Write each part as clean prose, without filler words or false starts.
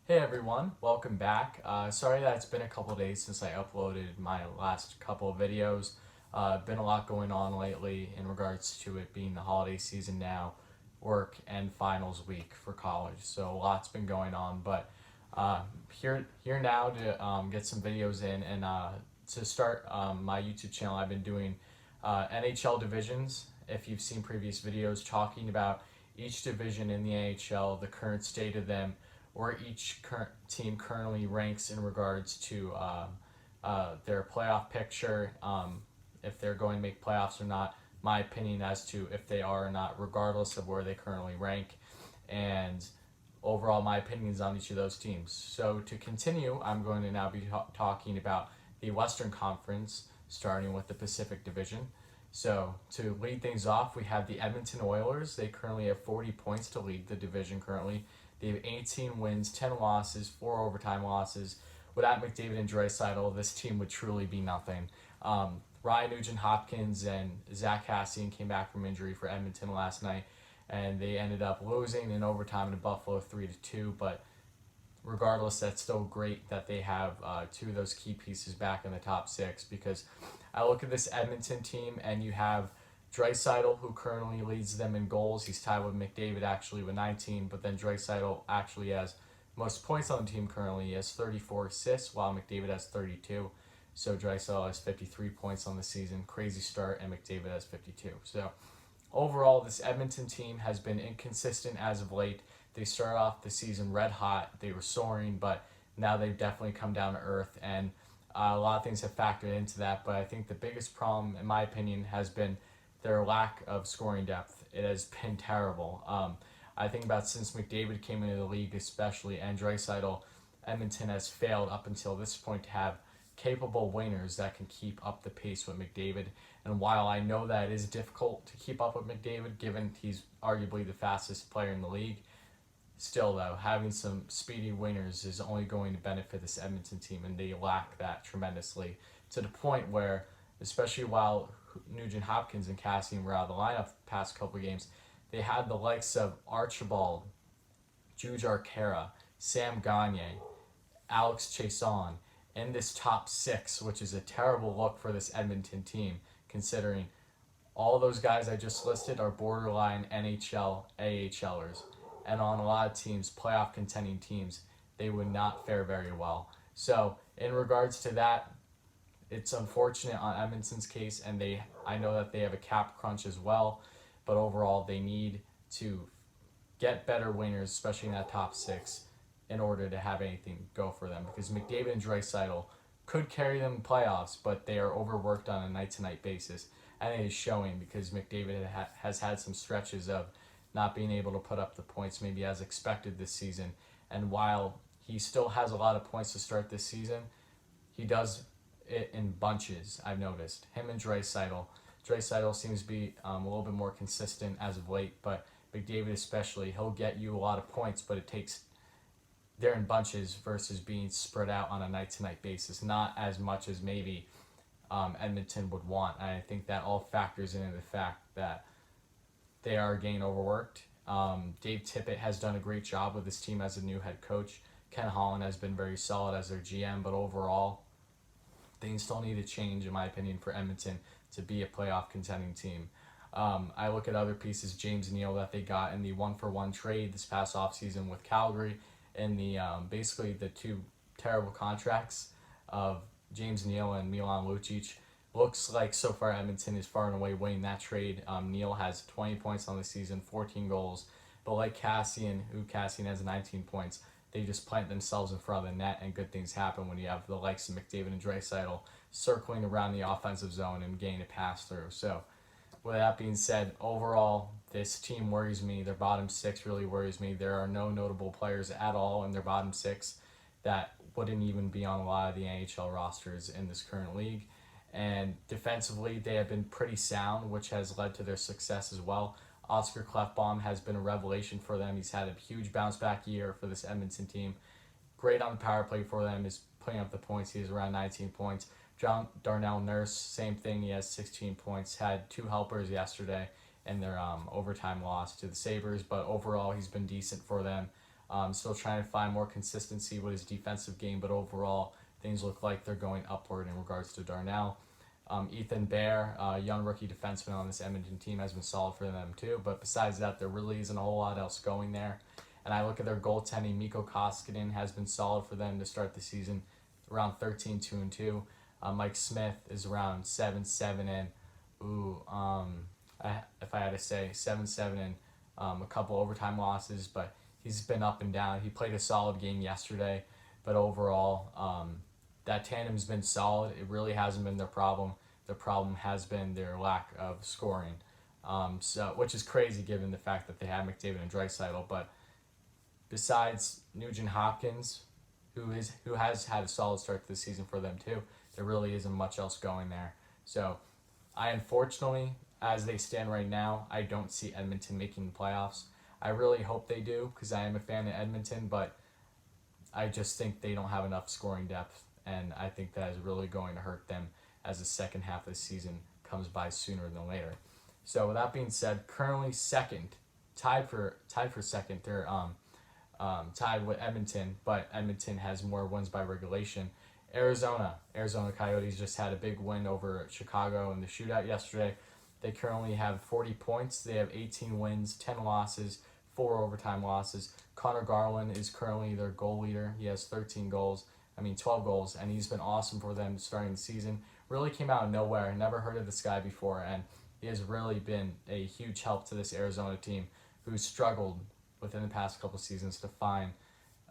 Hey everyone, welcome back. Sorry that it's been a couple days since I uploaded my last couple of videos. Been a lot going on lately in regards to it being the holiday season now, work and finals week for college. So a lot's been going on, but uh, here now to get some videos in and to start my YouTube channel. I've been doing NHL divisions. If you've seen previous videos talking about each division in the NHL, the current state of them, where each current team currently ranks in regards to their playoff picture, if they're going to make playoffs or not, my opinion as to if they are or not, regardless of where they currently rank, and overall my opinions on each of those teams. So to continue, I'm going to now be talking about the Western Conference, starting with the Pacific Division. So to lead things off, we have the Edmonton Oilers. They currently have 40 points to lead the division currently. They have 18 wins, 10 losses, 4 overtime losses. Without McDavid and Draisaitl, this team would truly be nothing. Ryan Nugent-Hopkins and Zach Kassian came back from injury for Edmonton last night, and they ended up losing in overtime to Buffalo 3-2. But regardless, that's still great that they have two of those key pieces back in the top six, because I look at this Edmonton team and you have Draisaitl, who currently leads them in goals. He's tied with McDavid actually with 19, but then Draisaitl actually has most points on the team currently. He has 34 assists, while McDavid has 32. So Draisaitl has 53 points on the season. Crazy start, and McDavid has 52. So overall, this Edmonton team has been inconsistent as of late. They started off the season red hot. They were soaring, but now they've definitely come down to earth, and a lot of things have factored into that. But I think the biggest problem, in my opinion, has been their lack of scoring depth. It has been terrible. I think about since McDavid came into the league, especially, and Draisaitl, Edmonton has failed up until this point to have capable wingers that can keep up the pace with McDavid. And while I know that it is difficult to keep up with McDavid, given he's arguably the fastest player in the league, still though, having some speedy wingers is only going to benefit this Edmonton team, and they lack that tremendously, to the point where, especially while Nugent Hopkins and Kassian were out of the lineup the past couple of games, they had the likes of Archibald, Juge Arcera, Sam Gagne, Alex Chason in this top six, which is a terrible look for this Edmonton team, considering all those guys I just listed are borderline NHL AHLers. And on a lot of teams, playoff contending teams, they would not fare very well. So in regards to that, it's unfortunate on Edmonton's case, and I know that they have a cap crunch as well, but overall they need to get better winners, especially in that top six, in order to have anything go for them. Because McDavid and Draisaitl could carry them in playoffs, but they are overworked on a night-to-night basis, and it is showing, because McDavid has had some stretches of not being able to put up the points maybe as expected this season. And while he still has a lot of points to start this season, he does it in bunches, I've noticed. Him and Draisaitl. Draisaitl seems to be a little bit more consistent as of late, but McDavid especially, he'll get you a lot of points, but it takes, they're in bunches versus being spread out on a night-to-night basis, not as much as maybe Edmonton would want. And I think that all factors into the fact that they are getting overworked. Dave Tippett has done a great job with this team as a new head coach. Ken Holland has been very solid as their GM, but overall, things still need to change, in my opinion, for Edmonton to be a playoff contending team. I look at other pieces, James Neal, that they got in the 1-for-1 trade this past offseason with Calgary, and the basically the two terrible contracts of James Neal and Milan Lucic. Looks like so far Edmonton is far and away winning that trade. Neal has 20 points on the season, 14 goals. But like Kassian has 19 points, they just plant themselves in front of the net, and good things happen when you have the likes of McDavid and Draisaitl circling around the offensive zone and getting a pass through. So with that being said, overall, this team worries me. Their bottom six really worries me. There are no notable players at all in their bottom six that wouldn't even be on a lot of the NHL rosters in this current league. And defensively, they have been pretty sound, which has led to their success as well. Oscar Klefbom has been a revelation for them. He's had a huge bounce back year for this Edmonton team. Great on the power play for them, is putting up the points. He has around 19 points. John Darnell Nurse, same thing. He has 16 points. Had two helpers yesterday in their overtime loss to the Sabres, but overall he's been decent for them. Still trying to find more consistency with his defensive game, but overall, things look like they're going upward in regards to Darnell. Ethan Bear, young rookie defenseman on this Edmonton team, has been solid for them too. But besides that, there really isn't a whole lot else going there. And I look at their goaltending. Mikko Koskinen has been solid for them to start the season, around 13-2-2. Mike Smith is around 7-7 and if I had to say 7-7 and a couple overtime losses, but he's been up and down. He played a solid game yesterday, but overall, that tandem's been solid. It really hasn't been their problem. The problem has been their lack of scoring, which is crazy given the fact that they have McDavid and Draisaitl. But besides Nugent Hopkins, who has had a solid start to the season for them too, there really isn't much else going there. So, I unfortunately, as they stand right now, I don't see Edmonton making the playoffs. I really hope they do because I am a fan of Edmonton, but I just think they don't have enough scoring depth, and I think that is really going to hurt them as the second half of the season comes by sooner than later. So with that being said, currently second, tied for second. They're tied with Edmonton, but Edmonton has more wins by regulation. Arizona Coyotes just had a big win over Chicago in the shootout yesterday. They currently have 40 points. They have 18 wins, 10 losses, 4 overtime losses. Connor Garland is currently their goal leader. He has 12 goals, and he's been awesome for them starting the season. Really came out of nowhere. Never heard of this guy before, and he has really been a huge help to this Arizona team who's struggled within the past couple seasons to find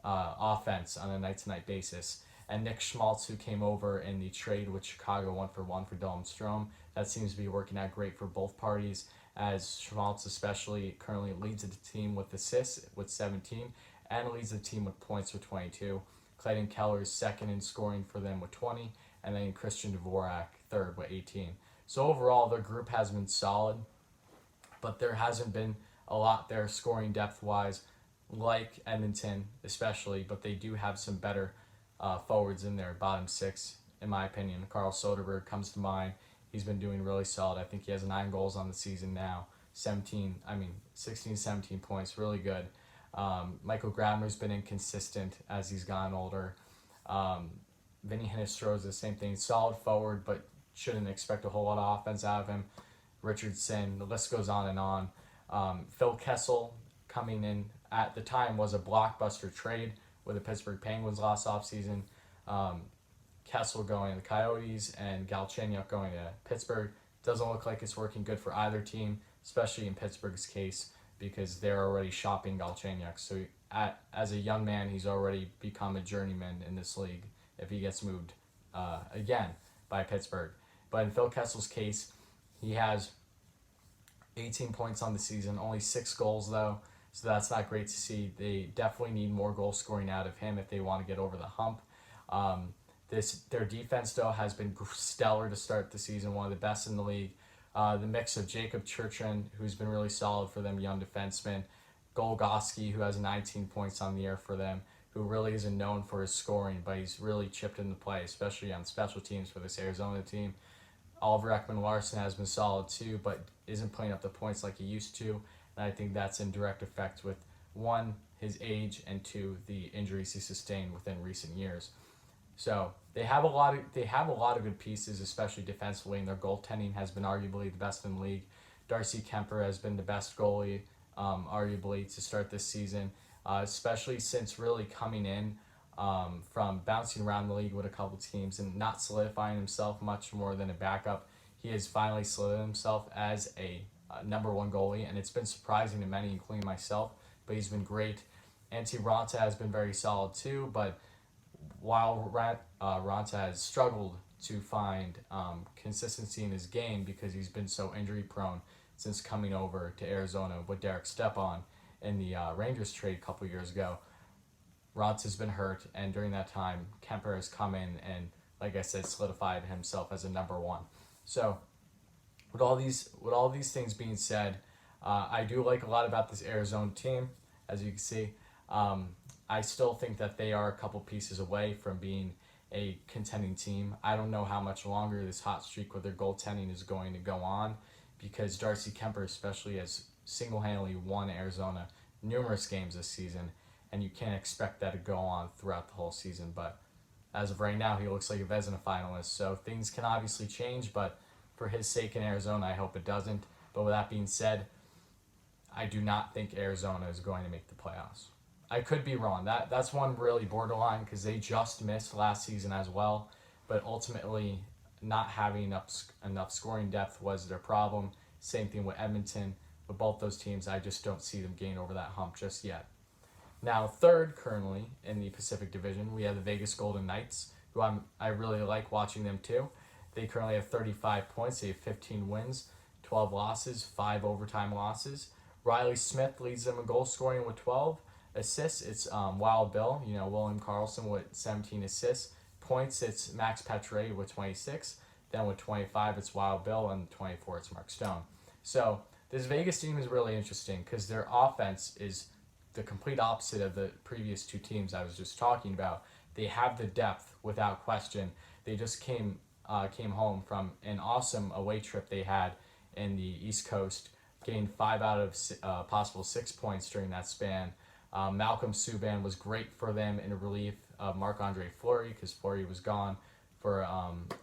offense on a night-to-night basis. And Nick Schmaltz, who came over in the trade with Chicago 1-for-1 for Dylan Strome, that seems to be working out great for both parties, as Schmaltz especially currently leads the team with assists with 17 and leads the team with points with 22. Clayton Keller is second in scoring for them with 20, and then Christian Dvorak third with 18. So overall, their group has been solid, but there hasn't been a lot there scoring depth-wise, like Edmonton especially, but they do have some better forwards in their bottom six, in my opinion. Carl Soderberg comes to mind. He's been doing really solid. I think he has 9 goals on the season now. 16, 17 points, really good. Michael Grabner's been inconsistent as he's gotten older. Vinny Hinestro's the same thing. Solid forward, but shouldn't expect a whole lot of offense out of him. Richardson, the list goes on and on. Phil Kessel coming in at the time was a blockbuster trade with the Pittsburgh Penguins last offseason. Kessel going to the Coyotes and Galchenyuk going to Pittsburgh. Doesn't look like it's working good for either team, especially in Pittsburgh's case, because they're already shopping Galchenyuk. So as a young man, he's already become a journeyman in this league if he gets moved again by Pittsburgh. But in Phil Kessel's case, he has 18 points on the season, only 6 goals though, so that's not great to see. They definitely need more goal scoring out of him if they want to get over the hump. Their defense though has been stellar to start the season, one of the best in the league. The mix of Jacob Churchin, who's been really solid for them, young defenseman, Golgoski, who has 19 points on the year for them, who really isn't known for his scoring, but he's really chipped into play, especially on special teams for this Arizona team. Oliver Ekman-Larsson has been solid too, but isn't putting up the points like he used to, and I think that's in direct effect with 1, his age, and 2, the injuries he sustained within recent years. So they have a lot of good pieces, especially defensively, and their goaltending has been arguably the best in the league. Darcy Kemper has been the best goalie, arguably, to start this season, especially since really coming in from bouncing around the league with a couple teams and not solidifying himself much more than a backup. He has finally solidified himself as a number 1 goalie, and it's been surprising to many, including myself, but he's been great. Antti Raanta has been very solid too, but while Raanta has struggled to find consistency in his game because he's been so injury prone since coming over to Arizona with Derek Stepan in the Rangers trade a couple years ago, Raanta's been hurt, and during that time, Kemper has come in and, like I said, solidified himself as a number 1. So, with all these things being said, I do like a lot about this Arizona team, as you can see. I still think that they are a couple pieces away from being a contending team. I don't know how much longer this hot streak with their goaltending is going to go on, because Darcy Kemper especially has single-handedly won Arizona numerous games this season, and you can't expect that to go on throughout the whole season. But as of right now, he looks like a Vezina finalist, so things can obviously change, but for his sake in Arizona, I hope it doesn't. But with that being said, I do not think Arizona is going to make the playoffs. I could be wrong. That's one really borderline because they just missed last season as well. But ultimately, not having enough scoring depth was their problem. Same thing with Edmonton. With both those teams, I just don't see them getting over that hump just yet. Now, third currently in the Pacific Division, we have the Vegas Golden Knights, who I really like watching them too. They currently have 35 points. They have 15 wins, 12 losses, 5 overtime losses. Riley Smith leads them in goal scoring with 12 assists. It's Wild Bill, William Karlsson with 17 assists. Points, it's Max Pacioretty with 26. Then with 25, it's Wild Bill, and 24, it's Mark Stone. So this Vegas team is really interesting because their offense is the complete opposite of the previous two teams I was just talking about. They have the depth without question. They just came home from an awesome away trip they had in the East Coast, gained 5 out of possible 6 points during that span. Malcolm Subban was great for them in relief of Marc-Andre Fleury because Fleury was gone for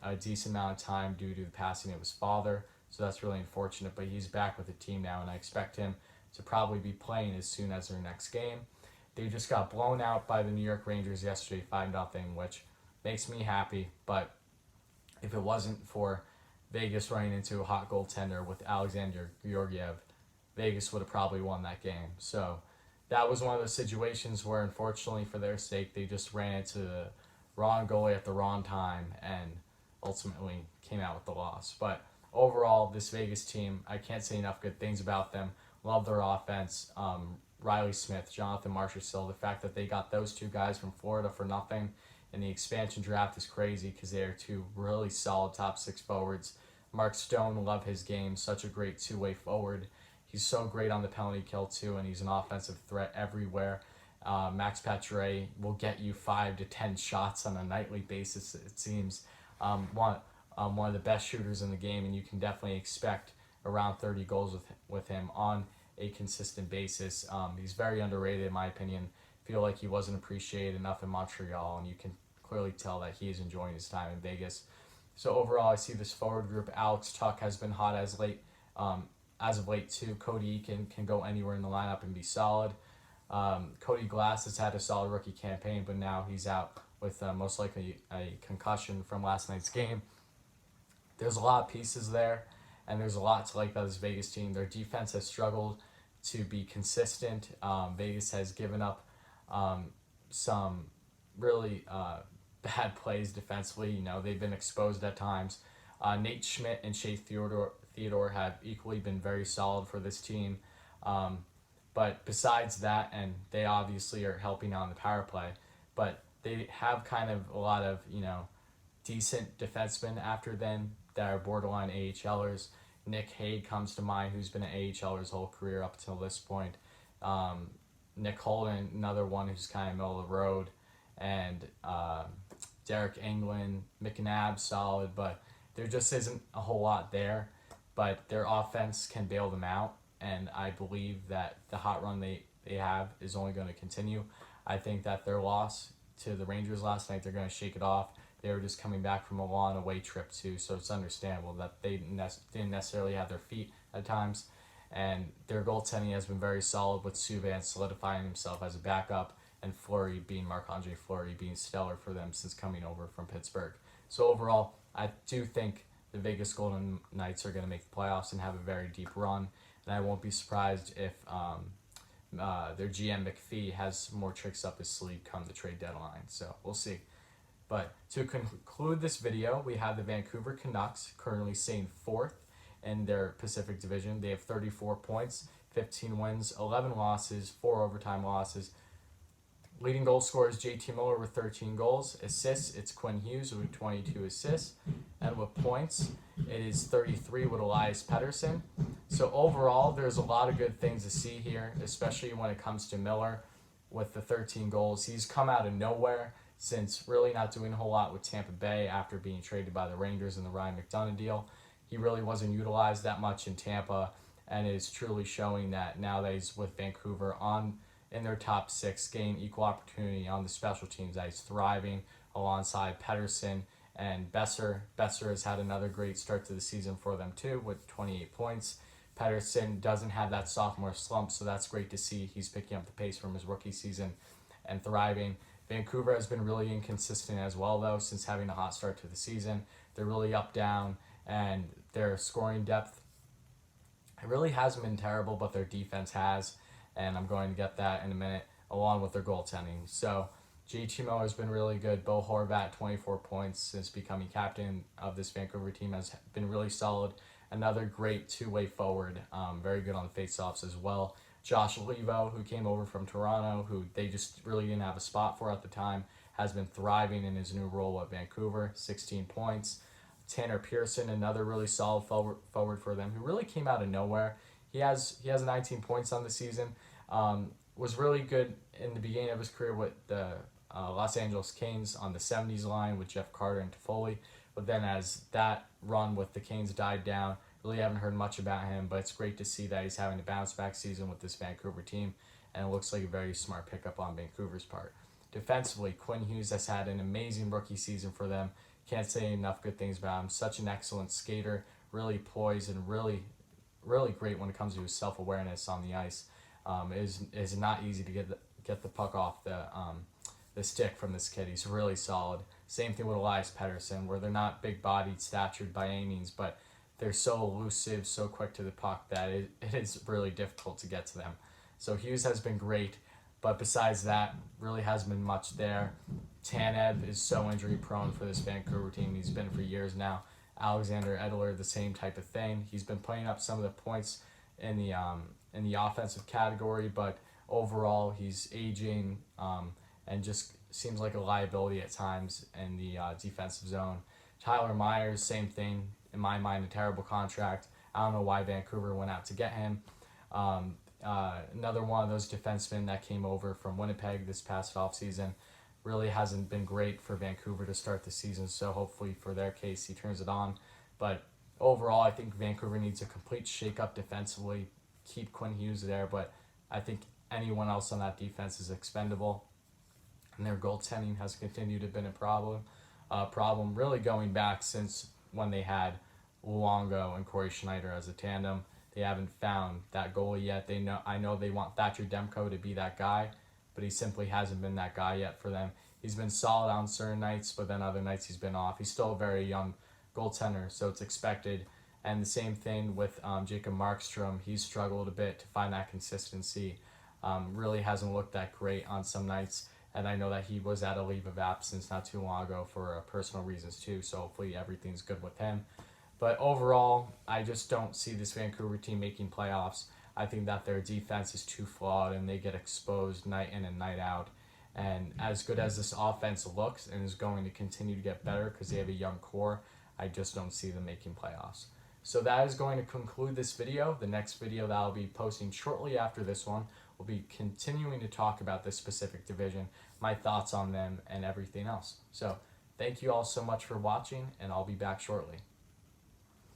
a decent amount of time due to the passing of his father. So that's really unfortunate, but he's back with the team now, and I expect him to probably be playing as soon as their next game. They just got blown out by the New York Rangers yesterday, 5-0, which makes me happy. But if it wasn't for Vegas running into a hot goaltender with Alexander Georgiev, Vegas would have probably won that game. So that was one of those situations where, unfortunately for their sake, they just ran into the wrong goalie at the wrong time and ultimately came out with the loss. But overall, this Vegas team, I can't say enough good things about them. Love their offense. Riley Smith, Jonathan Marchessault, the fact that they got those two guys from Florida for nothing in the expansion draft is crazy because they are two really solid top 6 forwards. Mark Stone, love his game. Such a great two-way forward. He's so great on the penalty kill too, and he's an offensive threat everywhere. Max Pacioretty will get you 5 to 10 shots on a nightly basis, it seems. One of the best shooters in the game, and you can definitely expect around 30 goals with him on a consistent basis. He's very underrated in my opinion. Feel like he wasn't appreciated enough in Montreal, and you can clearly tell that he is enjoying his time in Vegas. So overall, I see this forward group. Alex Tuch has been hot as of late too. Cody Eakin can go anywhere in the lineup and be solid. Cody Glass has had a solid rookie campaign, but now he's out with most likely a concussion from last night's game. There's a lot of pieces there, and there's a lot to like about this Vegas team. Their defense has struggled to be consistent. Vegas has given up some really bad plays defensively. They've been exposed at times. Nate Schmidt and Shea Theodore have equally been very solid for this team. But besides that, and they obviously are helping out on the power play, but they have kind of a lot of, decent defensemen after them that are borderline AHLers. Nick Hague comes to mind, who's been an AHLer his whole career up until this point. Nick Holden, another one who's kind of middle of the road. And Derek Englund, McNabb, solid, but there just isn't a whole lot there. But their offense can bail them out, and I believe that the hot run they have is only going to continue. I think that their loss to the Rangers last night, they're going to shake it off. They were just coming back from a long away trip too, so it's understandable that they didn't necessarily have their feet at times. And their goaltending has been very solid, with Subban solidifying himself as a backup and Marc-Andre Fleury being stellar for them since coming over from Pittsburgh. So overall, I do think the Vegas Golden Knights are going to make the playoffs and have a very deep run. And I won't be surprised if their GM McPhee has more tricks up his sleeve come the trade deadline. So we'll see. But to conclude this video, we have the Vancouver Canucks currently sitting 4th in their Pacific Division. They have 34 points, 15 wins, 11 losses, 4 overtime losses. Leading goal scorer is JT Miller with 13 goals. Assists, it's Quinn Hughes with 22 assists. And with points, it is 33 with Elias Pettersson. So overall, there's a lot of good things to see here, especially when it comes to Miller with the 13 goals. He's come out of nowhere since really not doing a whole lot with Tampa Bay after being traded by the Rangers in the Ryan McDonagh deal. He really wasn't utilized that much in Tampa, and it is truly showing that now that he's with Vancouver on in their top six, getting equal opportunity on the special teams. That he's thriving alongside Pettersson and Besser. Besser has had another great start to the season for them too, with 28 points. Pettersson doesn't have that sophomore slump, so that's great to see. He's picking up the pace from his rookie season and thriving. Vancouver has been really inconsistent as well, though, since having a hot start to the season. They're really up, down, and their scoring depth, it really hasn't been terrible, but their defense has, and I'm going to get that in a minute, along with their goaltending. So JTMO has been really good. Bo Horvat, 24 points since becoming captain of this Vancouver team, has been really solid. Another great two-way forward, very good on the faceoffs as well. Josh Levo, who came over from Toronto, who they just really didn't have a spot for at the time, has been thriving in his new role at Vancouver, 16 points. Tanner Pearson, another really solid forward for them, who really came out of nowhere. He has 19 points on the season. Was really good in the beginning of his career with the Los Angeles Canes on the 70s line with Jeff Carter and Toffoli. But then as that run with the Canes died down, really haven't heard much about him, but it's great to see that he's having a bounce-back season with this Vancouver team, and it looks like a very smart pickup on Vancouver's part. Defensively, Quinn Hughes has had an amazing rookie season for them. Can't say enough good things about him. Such an excellent skater, really poised and really great when it comes to his self-awareness on the ice. It is not easy to get the puck off the stick from this kid. He's really solid. Same thing with Elias Pettersson, where they're not big-bodied, statured by any means, but they're so elusive, so quick to the puck that it is really difficult to get to them. So Hughes has been great, but besides that, really hasn't been much there. Tanev is so injury-prone for this Vancouver team. He's been for years now. Alexander Edler, the same type of thing. He's been putting up some of the points in the offensive category, but overall he's aging and just seems like a liability at times in the defensive zone. Tyler Myers, same thing. In my mind, a terrible contract. I don't know why Vancouver went out to get him. Another one of those defensemen that came over from Winnipeg this past offseason. Really hasn't been great for Vancouver to start the season, so hopefully for their case he turns it on. But overall, I think Vancouver needs a complete shake-up defensively. Keep Quinn Hughes there, but I think anyone else on that defense is expendable. And their goaltending has continued to be a problem really going back since when they had Luongo and Corey Schneider as a tandem. They haven't found that goalie yet. I know they want Thatcher Demko to be that guy, but he simply hasn't been that guy yet for them. He's been solid on certain nights, but then other nights he's been off. He's still a very young goaltender, so it's expected. And the same thing with Jacob Markstrom. He's struggled a bit to find that consistency. Really hasn't looked that great on some nights. And I know that he was at a leave of absence not too long ago for personal reasons too, so hopefully everything's good with him. But overall, I just don't see this Vancouver team making playoffs. I think that their defense is too flawed and they get exposed night in and night out. And as good as this offense looks and is going to continue to get better because they have a young core, I just don't see them making playoffs. So that is going to conclude this video. The next video that I'll be posting shortly after this one will be continuing to talk about this specific division, my thoughts on them, and everything else. So thank you all so much for watching, and I'll be back shortly.